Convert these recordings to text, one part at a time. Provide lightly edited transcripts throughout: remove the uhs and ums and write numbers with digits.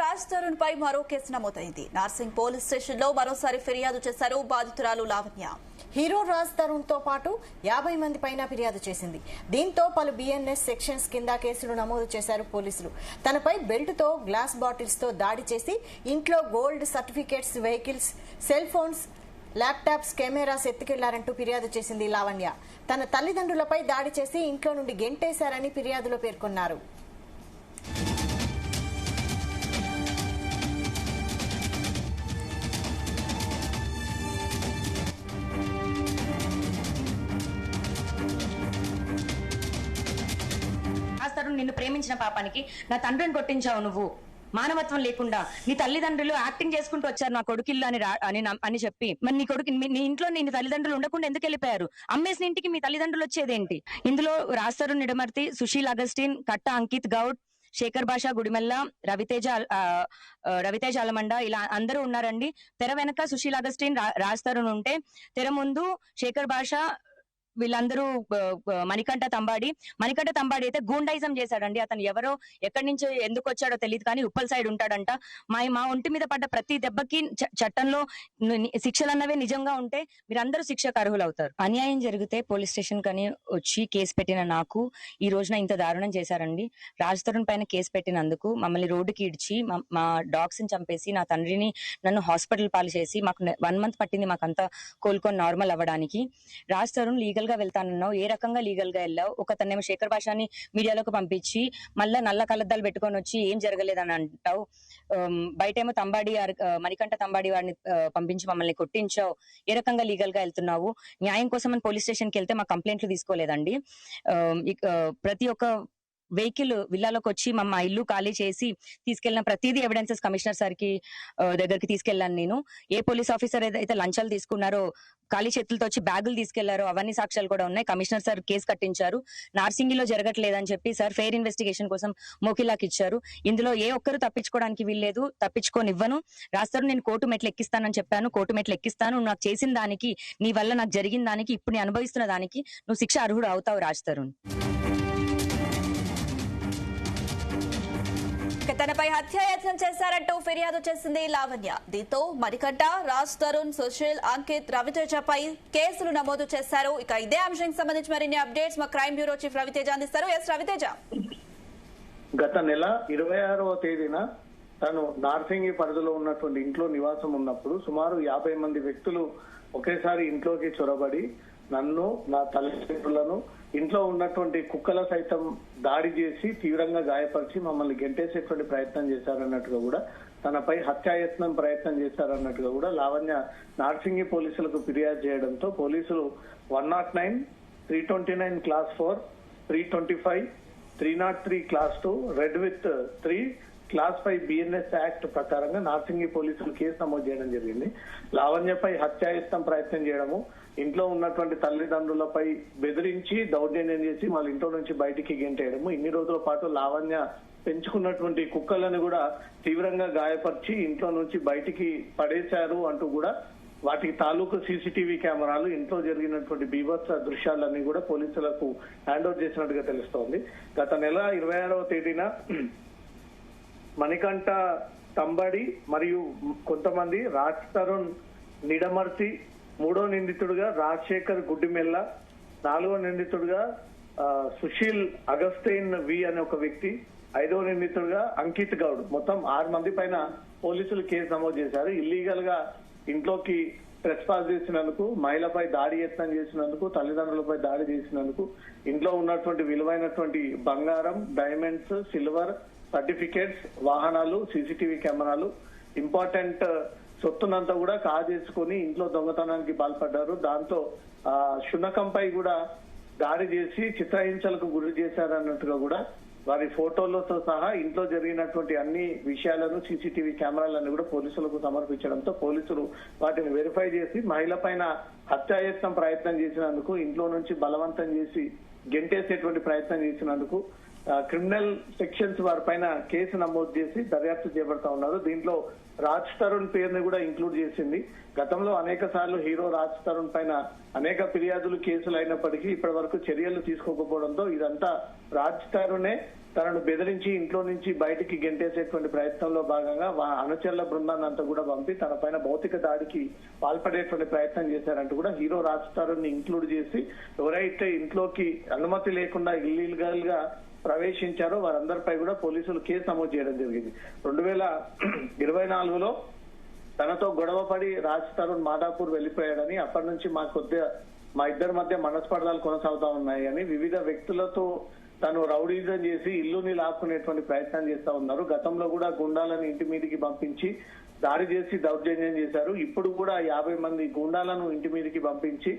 రాజ్ తరుణ్ పై మరో కేసు నమోదైంది. Narsingi police station లో మరోసారి ఫిర్యాదు చేశారు బాధితురాలు లావణ్య. హీరో రాజ్ తరుణ్ తో పాటు 50 మంది పైన ఫిర్యాదు చేసింది. దీంతో పలు బిఎన్ఎస్ సెక్షన్స్ కింద కేసులు నమోదు చేశారు పోలీసులు. తనపై బెల్ట్ తో గ్లాస్ బాటిల్స్ తో దాడి చేసి ఇంట్లో gold certificates, vehicles, cell phones, laptops, cameras ఎత్తుకెళ్లారంటూ ఫిర్యాదు చేసింది లావణ్య. తన తల్లిదండ్రులపై దాడి చేసి ఇంట్లో నుండి గెంటేశారని ఫిర్యాదులో పేర్కొన్నారు. నిన్ను ప్రేమించిన పాపానికి నా తండ్రిని కొట్టించావు నువ్వు, మానవత్వం లేకుండా. నీ తల్లిదండ్రులు యాక్టింగ్ చేసుకుంటూ వచ్చారు నా కొడుకిల్లు అని చెప్పి. మరి నీ కొడుకు నీ ఇంట్లో నీ తల్లిదండ్రులు ఉండకుండా ఎందుకు వెళ్ళిపోయారు? అమ్మేసిన ఇంటికి మీ తల్లిదండ్రులు వచ్చేదేంటి? ఇందులో రాజ్ తరుణ్ నిడమర్తి, సుశీల్ అగస్టిన్, కట్ట అంకిత్ గౌడ్, శేఖర్ భాష గుడిమెల్ల, రవితేజ అలమండ ఇలా అందరూ ఉన్నారండి. తెర వెనక సుశీల్ అగస్టిన్, రాజ్ తరుణ్ ఉంటే తెర ముందు శేఖర్ భాష, వీళ్ళందరూ మణికంఠ తంబాడి అయితే గూండైజం చేశాడండి. అతను ఎవరో ఎక్కడి నుంచి ఎందుకు వచ్చాడో తెలియదు, కానీ ఉప్పల్ సైడ్ ఉంటాడంట. మా ఒంటి మీద పడ్డ ప్రతి దెబ్బకి చట్టంలో శిక్షలు అన్నవే నిజంగా ఉంటే మీరందరూ శిక్షకు అర్హులు అవుతారు. అన్యాయం జరిగితే పోలీస్ స్టేషన్ కని వచ్చి కేసు పెట్టిన నాకు ఈ రోజున ఇంత దారుణం చేశారండి. రాజ్ తరుణ్ పైన కేసు పెట్టినందుకు మమ్మల్ని రోడ్డుకి ఇడ్చి మా డాగ్స్ ని చంపేసి నా తండ్రిని నన్ను హాస్పిటల్ పాలు చేసి మాకు 1 month పట్టింది మాకంతా కోలుకొని నార్మల్ అవ్వడానికి. రాజ్ తరుణ్ లీగల్ గా వెళ్తానన్నావు, ఏ రకంగా లీగల్ గా వెళ్ళావు? ఒకతనేమో శేఖర్ భాషని మీడియాలోకి పంపించి మళ్ళా నల్ల కలద్దాలు పెట్టుకొని వచ్చి ఏం జరగలేదని అంటావు. బయటేమో మణికంఠ తంబాడి వాడిని పంపించి మమ్మల్ని కొట్టించావు. ఏ రకంగా లీగల్ గా వెళ్తున్నావు? న్యాయం కోసం అని పోలీస్ స్టేషన్కి వెళ్తే మా కంప్లైంట్లు తీసుకోలేదండి. ప్రతి ఒక్క వెహికల్ విల్లాలోకి వచ్చి మా ఇల్లు ఖాళీ చేసి తీసుకెళ్లిన ప్రతిదీ ఎవిడెన్సెస్ కమిషనర్ సార్కి దగ్గరికి తీసుకెళ్లాను నేను. ఏ పోలీస్ ఆఫీసర్ ఏదైతే లంచాలు తీసుకున్నారో, ఖాళీ చేతులతో వచ్చి బ్యాగులు తీసుకెళ్లారో అవన్నీ సాక్ష్యాలు కూడా ఉన్నాయి. కమిషనర్ సార్ కేసు కట్టించారు. నార్సింగిలో జరగట్లేదని చెప్పి సార్ ఫెయిర్ ఇన్వెస్టిగేషన్ కోసం మోకిలాకి ఇచ్చారు. ఇందులో ఏ ఒక్కరు తప్పించుకోవడానికి వీల్లేదు, తప్పించుకోనివ్వను. రాస్తారు నేను కోర్టు మెట్లు ఎక్కిస్తానని చెప్పాను, కోర్టు మెట్లు ఎక్కిస్తాను. నాకు చేసిన దానికి, నీ వల్ల నాకు జరిగిన దానికి, ఇప్పుడు నేను అనుభవిస్తున్న దానికి నువ్వు శిక్ష అర్హుడు అవుతావు రాజ్ తరుణ్. తనపై హత్యాయత్నం చేశారంటూ ఫిర్యాదు చేసింది లావణ్య. దీంతో మణికంఠ, రాజ్ తరుణ్, సుశీల్, అంకిత్, రవితేజపై కేసులు నమోదు చేశారు. ఇక ఇదే అంశానికి సంబంధించి మరిన్ని అప్డేట్స్ మా క్రైమ్ బ్యూరో చీఫ్ రవితేజ అందిస్తారు. ఎస్ రవితేజ. గత నెల 26వ తేదీన తను నార్సింగి పరిధిలో ఉన్నటువంటి ఇంట్లో నివాసం ఉన్నప్పుడు సుమారు 50 మంది వ్యక్తులు ఒకేసారి ఇంట్లోకి చొరబడి నన్ను, నా తల్లిదండ్రులను, ఇంట్లో ఉన్నటువంటి కుక్కల సైతం దాడి చేసి తీవ్రంగా గాయపరిచి మమ్మల్ని గెంటేసేటువంటి ప్రయత్నం చేశారన్నట్టుగా కూడా, తనపై హత్యాయత్నం ప్రయత్నం చేశారన్నట్టుగా కూడా లావణ్య నార్సింగి పోలీసులకు ఫిర్యాదు చేయడంతో పోలీసులు 109, 329 Class 4, 325, 303 Class 2, red with 3 Class 5 BNS act ప్రకారంగా నార్సింగి పోలీసులు కేసు నమోదు చేయడం జరిగింది. లావణ్యపై హత్యాయత్నం ప్రయత్నం చేయడము, ఇంట్లో ఉన్నటువంటి తల్లిదండ్రులపై బెదిరించి దౌర్జన్యం చేసి వాళ్ళ ఇంట్లో నుంచి బయటికి గెంటేయడము, ఇన్ని రోజుల పాటు లావణ్య పెంచుకున్నటువంటి కుక్కలను కూడా తీవ్రంగా గాయపరిచి ఇంట్లో నుంచి బయటికి పడేశారు అంటూ కూడా వాటికి తాలూకు సీసీటీవీ కెమెరాలు, ఇంట్లో జరిగినటువంటి బీభత్స దృశ్యాలన్నీ కూడా పోలీసులకు హ్యాండ్ ఓవర్ చేసినట్టుగా తెలుస్తోంది. గత నెల 26వ తేదీన మణికంఠ తంబడి మరియు కొంతమంది రాజ్ తరుణ్ నిడమర్తి, 3వ నిందితుడుగా రాజశేఖర్ గుడ్డిమెల్ల, 4వ నిందితుడుగా సుశీల్ అగస్టైన్ వి అనే ఒక వ్యక్తి, 5వ నిందితుడుగా అంకిత్ గౌడ్, మొత్తం 6 మంది పైన పోలీసులు కేసు నమోదు చేశారు. ఇల్లీగల్ గా ఇంట్లోకి ట్రెస్పాస్ చేసినందుకు, మహిళపై దాడి యత్నం చేసినందుకు, తల్లిదండ్రులపై దాడి చేసినందుకు, ఇంట్లో ఉన్నటువంటి విలువైనటువంటి బంగారం, డైమండ్స్, సిల్వర్, సర్టిఫికేట్స్, వాహనాలు, సీసీటీవీ కెమెరాలు, ఇంపార్టెంట్ సొత్తునంతా కూడా కాజేసుకుని ఇంట్లో దొంగతనానికి పాల్పడ్డారు. దాంతో శునకంపై కూడా దాడి చేసి చిత్రహింసలకు గురి చేశారన్నట్టుగా కూడా వారి ఫోటోలతో సహా ఇంట్లో జరిగినటువంటి అన్ని విషయాలను, సీసీటీవీ కెమెరాలను కూడా పోలీసులకు సమర్పించడంతో పోలీసులు వాటిని వెరిఫై చేసి మహిళ పైన హత్యాయత్నం ప్రయత్నం చేసినందుకు, ఇంట్లో నుంచి బలవంతం చేసి గెంటేసేటువంటి ప్రయత్నం చేసినందుకు క్రిమినల్ సెక్షన్స్ వారిపైన కేసు నమోదు చేసి దర్యాప్తు చేపడతా ఉన్నారు. దీంట్లో రాజ్ తరుణ్ పేరుని కూడా ఇంక్లూడ్ చేసింది. గతంలో అనేక సార్లు హీరో రాజ్ తరుణ్ పైన అనేక ఫిర్యాదులు, కేసులు అయినప్పటికీ ఇప్పటి వరకు చర్యలు తీసుకోకపోవడంతో ఇదంతా రాజ్ తరుణే తనను బెదిరించి ఇంట్లో నుంచి బయటికి గెంటేసేటువంటి ప్రయత్నంలో భాగంగా అనుచరుల బృందాన్ని అంతా కూడా పంపి తన పైన భౌతిక దాడికి పాల్పడేటువంటి ప్రయత్నం చేశారంటూ కూడా హీరో రాజ్ తరుణ్ ని ఇంక్లూడ్ చేసి ఎవరైతే ఇంట్లోకి అనుమతి లేకుండా ఇల్లీగల్ గా ప్రవేశించారో వారందరిపై కూడా పోలీసులు కేసు నమోదు చేయడం జరిగింది. 2024లో తనతో గొడవపడి రాజ్ తరుణ్ మాదాపూర్ వెళ్లిపోయాడని, అప్పటి నుంచి మా ఇద్దరి మధ్య మనస్పర్ధాలు కొనసాగుతా ఉన్నాయని, వివిధ వ్యక్తులతో తను రౌడీజం చేసి ఇల్లుని లాక్కునేటువంటి ప్రయత్నం చేస్తా ఉన్నారు. గతంలో కూడా గుండాలను ఇంటి మీదకి పంపించి దాడి చేసి దౌర్జన్యం చేశారు. ఇప్పుడు కూడా 50 మంది గుండాలను ఇంటి మీదకి పంపించి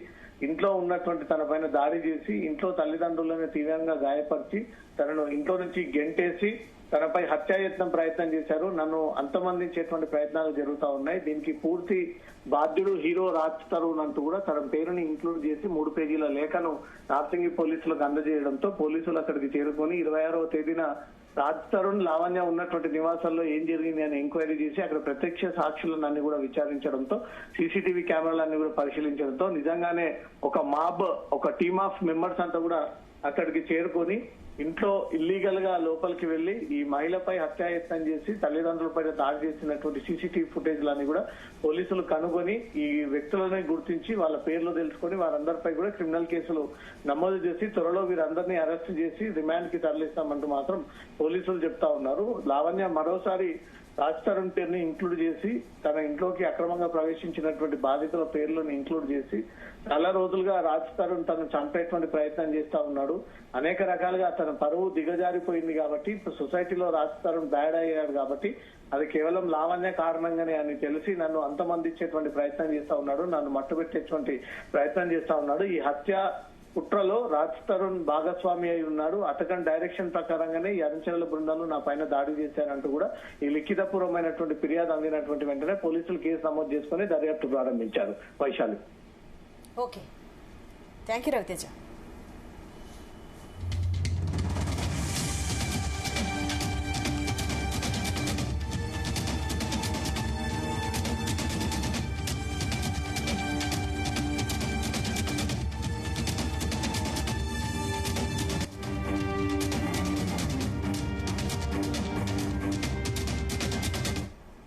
ఇంట్లో ఉన్నటువంటి తన పైన దాడి చేసి ఇంట్లో తల్లిదండ్రులను తీవ్రంగా గాయపరిచి తనను ఇంట్లో నుంచి గెంటేసి తనపై హత్యాయత్నం ప్రయత్నం చేశారు. నన్ను అంతమందించేటువంటి ప్రయత్నాలు జరుగుతా ఉన్నాయి. దీనికి పూర్తి బాధ్యుడు హీరో రాజ్ తరుణ్ అంటూ కూడా తన పేరుని ఇంక్లూడ్ చేసి 3 పేజీల లేఖను నార్సింగి పోలీసులకు అందజేయడంతో పోలీసులు అక్కడికి చేరుకొని 26వ తేదీన రాజ్ తరుణ్ లావణ్య ఉన్నటువంటి నివాసాల్లో ఏం జరిగింది అని ఎంక్వైరీ చేసి అక్కడ ప్రత్యక్ష సాక్షులను అన్ని కూడా విచారించడంతో, సీసీటీవీ కెమెరాలన్నీ కూడా పరిశీలించడంతో నిజంగానే ఒక టీమ్ ఆఫ్ మెంబర్స్ అంతా కూడా అక్కడికి చేరుకొని ఇంట్లో ఇల్లీగల్ గా లోపలికి వెళ్లి ఈ మహిళపై హత్యాయత్నం చేసి తల్లిదండ్రులపై దాడి చేసినటువంటి సీసీటీవీ ఫుటేజ్లన్నీ కూడా పోలీసులు కనుగొని ఈ వ్యక్తులని గుర్తించి వాళ్ళ పేర్లు తెలుసుకొని వారందరిపై కూడా క్రిమినల్ కేసులు నమోదు చేసి త్వరలో వీరందరినీ అరెస్ట్ చేసి రిమాండ్ కి తరలిస్తామంటూ మాత్రం పోలీసులు చెప్తా ఉన్నారు. లావణ్య మరోసారి రాజ్ తరుణ్ పేరుని ఇంక్లూడ్ చేసి తన ఇంట్లోకి అక్రమంగా ప్రవేశించినటువంటి బాధితుల పేర్లను ఇంక్లూడ్ చేసి చాలా రోజులుగా రాజ్ తరుణ్ తను చంపేటువంటి ప్రయత్నం చేస్తా ఉన్నాడు. అనేక రకాలుగా తన పరువు దిగజారిపోయింది కాబట్టి ఇప్పుడు సొసైటీలో రాజ్ తరుణ్ బ్యాడ్ అయ్యాడు కాబట్టి అది కేవలం లావణ్య కారణంగానే అని తెలిసి నన్ను అంతమందించేటువంటి ప్రయత్నం చేస్తా ఉన్నాడు, నన్ను మట్టుబెట్టేటువంటి ప్రయత్నం చేస్తా ఉన్నాడు. ఈ హత్య కుట్రలో రాజ్ తరుణ్ భాగస్వామి అయి ఉన్నాడు. అతని డైరెక్షన్ ప్రకారంగానే ఈ అనుచరుల బృందాలు నా పైన దాడి చేశారంటూ కూడా ఈ లిఖితపూర్వమైనటువంటి ఫిర్యాదు అందినటువంటి వెంటనే పోలీసులు కేసు నమోదు చేసుకుని దర్యాప్తు ప్రారంభించారు. Vaishali. Okay, thank you Raviteja.